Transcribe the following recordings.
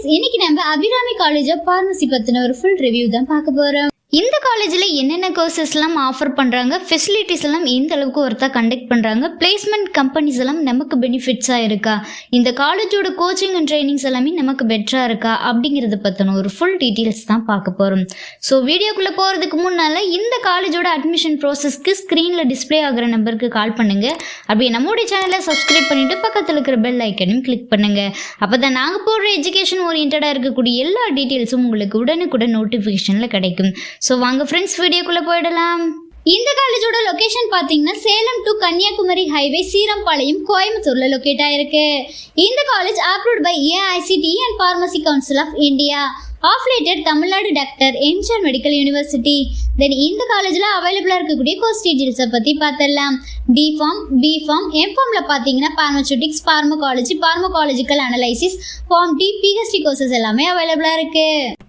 Guys, இன்னைக்கு நம்ம Abirami college of pharmacy பத்தின ஒரு ஃபுல் ரிவ்யூ தான் பார்க்க போறோம். இந்த காலேஜில் என்னென்ன கோர்சஸ் எல்லாம் ஆஃபர் பண்ணுறாங்க, ஃபெசிலிட்டிஸ் எல்லாம் எந்த அளவுக்கு ஒருத்தா கண்டக்ட் பண்ணுறாங்க, பிளேஸ்மெண்ட் கம்பெனிஸ் எல்லாம் நமக்கு பெனிஃபிட்ஸாக இருக்கா, இந்த காலேஜோட கோச்சிங் அண்ட் ட்ரைனிங்ஸ் எல்லாமே நமக்கு பெட்டராக இருக்கா அப்படிங்கிறத பற்றின ஒரு ஃபுல் டீட்டெயில்ஸ் தான் பார்க்க போகிறோம். ஸோ வீடியோக்குள்ளே போகிறதுக்கு முன்னால் இந்த காலேஜோட அட்மிஷன் ப்ராசஸ்க்கு ஸ்க்ரீனில் டிஸ்பிளே ஆகிற நம்பருக்கு கால் பண்ணுங்கள். அப்படியே நம்மளுடைய சேனலை சப்ஸ்கிரைப் பண்ணிவிட்டு பக்கத்தில் இருக்கிற பெல் ஐக்கனையும் கிளிக் பண்ணுங்கள். அப்போ தான் நாங்கள் போடுற எஜுகேஷன் ஓரியன்டாக இருக்கக்கூடிய எல்லா டீட்டெயில்ஸும் உங்களுக்கு உடனுக்குடன் நோட்டிஃபிகேஷனில் கிடைக்கும். ஸோ வாங்க ஃப்ரெண்ட்ஸ், வீடியோக்குள்ளே போயிடலாம். இந்த காலேஜோட லொகேஷன் பார்த்தீங்கன்னா சேலம் டு கன்னியாகுமரி ஹைவே சீரம்பாளையம் கோயம்புத்தூர்ல லொக்கேட் ஆயிருக்கு. இந்த college approved by AICTE and pharmacy council of India. Affiliated Tamil Nadu doctor MGR medical university. Then இந்த காலேஜில் அவைலபிளாக இருக்கக்கூடிய கோர்ஸ் டீட்டெயில்ஸை பற்றி பார்த்துடலாம். D.Pharm, B.Pharm, M.Pharmல பார்த்தீங்கன்னா pharmaceutics, pharmacology, pharmacological analysis, Pharm D, PhD courses எல்லாமே அவைலபிளாக இருக்கு.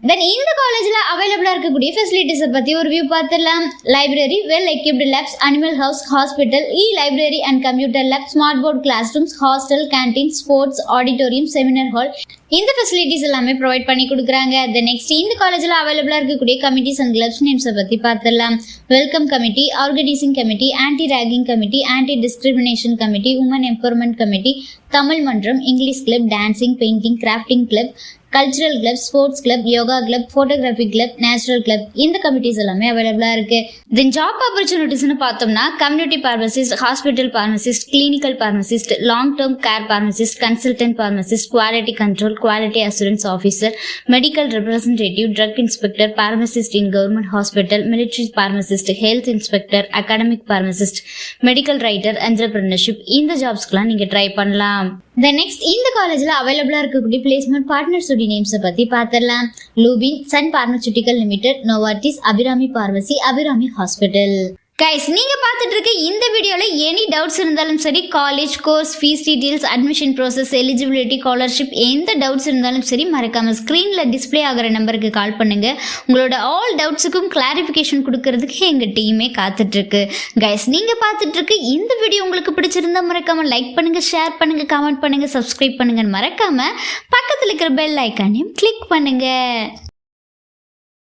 தென் இந்த காலேஜில் அவைலபிளாக இருக்கக்கூடிய ஃபெசிலிட்டிஸை பற்றி ஒரு வியூ பார்த்துடலாம். Library, well equipped labs, animal house, hospital, library and computer lab, smart board classrooms, hostel, canteen, sports, auditorium, seminar hall, இந்த ஃபெசிலிட்டிஸ் எல்லாமே ப்ரொவைட் பண்ணி கொடுக்குறாங்க. தென் நெக்ஸ்ட் இந்த காலேஜில் அவைலபிளாக இருக்கக்கூடிய கமிட்டிஸ் அண்ட் கிளப்ஸ் நேம்ஸை பற்றி பார்த்துடலாம். Welcome committee, organising committee, anti ragging committee, anti discrimination committee, woman empowerment committee, Tamil மன்றம், English club, dancing, painting, crafting club, cultural club, sports club, yoga club, photography club, natural club, இந்த committees எல்லாமே அவைலபிளாக இருக்குது. Then job ஆப்பர்ச்சுனிட்டிஸ்னு பார்த்தோம்னா community pharmacist, hospital pharmacist, clinical pharmacist, long term care pharmacist, consultant pharmacist, quality control, quality assurance officer, medical representative, drug inspector, pharmacist in government hospital, military pharmacist, health inspector, academic pharmacist, medical writer, entrepreneurship, இந்த ஜாப்ஸ்க்குலாம் நீங்கள் try பண்ணலாம். Then next இந்த காலேஜில் அவைலபிளாக இருக்கக்கூடிய placement பார்ட்னர்ஸோட நேம்ஸை பற்றி பார்த்துடலாம். Lupin, sun pharmaceutical limited, Novartis, Abirami pharmacy, Abirami hospital. Guys, நீங்கள் பார்த்துட்டு இருக்க இந்த வீடியோவில் எனி டவுட்ஸ் இருந்தாலும் சரி, college course fees details, admission process, eligibility, scholarship, எந்த டவுட்ஸ் இருந்தாலும் சரி மறக்காமல் ஸ்க்ரீனில் டிஸ்பிளே ஆகிற நம்பருக்கு கால் பண்ணுங்கள். உங்களோட ஆல் டவுட்ஸுக்கும் கிளாரிஃபிகேஷன் கொடுக்கறதுக்கு எங்கள் டீமே காத்துட்ருக்கு. கைஸ், நீங்கள் பார்த்துட்டு இருக்க இந்த வீடியோ உங்களுக்கு பிடிச்சிருந்தா மறக்காமல் லைக் பண்ணுங்கள், ஷேர் பண்ணுங்கள், கமெண்ட் பண்ணுங்கள், சப்ஸ்கிரைப் பண்ணுங்கள். மறக்காமல் பக்கத்தில் இருக்கிற பெல் ஐக்கானையும் கிளிக் பண்ணுங்கள்.